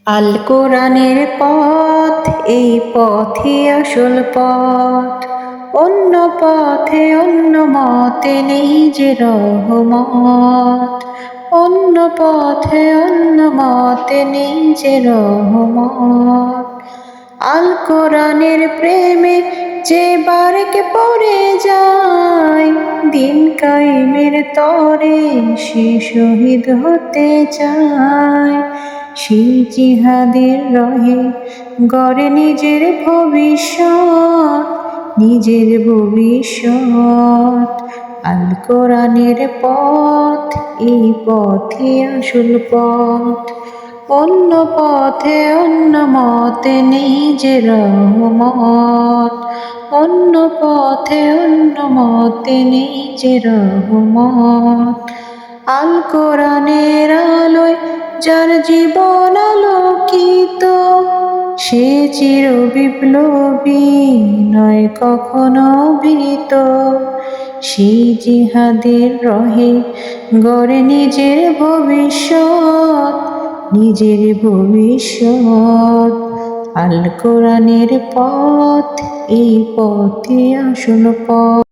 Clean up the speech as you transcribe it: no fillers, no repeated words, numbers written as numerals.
আল কোরআনের পথ, এই পথই আসল পথ। অন্য পথে অন্য মতে নেই যে রহমত। অন্য পথে অন্য মতে নেই যে রহমত। আল কোরআনের প্রেমে যে বারেকে পড়ে যায়, দিন কায়েমের তরে সে শহীদ হতে চায়। সেই জিহাদের রহে গড়ে নিজের ভবিষ্যৎ, নিজের ভবিষ্যৎ। আল কোরআনের পথ, এই পথই আসল পথ। অন্য পথে অন্য মতে নেই যে রহমত। অন্য পথে অন্য মতে নেই যে রহমত। আল কোরআনের আলোয় যার জীবন আলোকিত, সে চির বিপ্লবী, নয় কখনো ভীত। সেই জিহাদের রহে গড়ে নিজের ভবিষ্যৎ, নিজের ভবিষ্যৎ। আল কোরআনের পথ, এই পথই আসল পথ।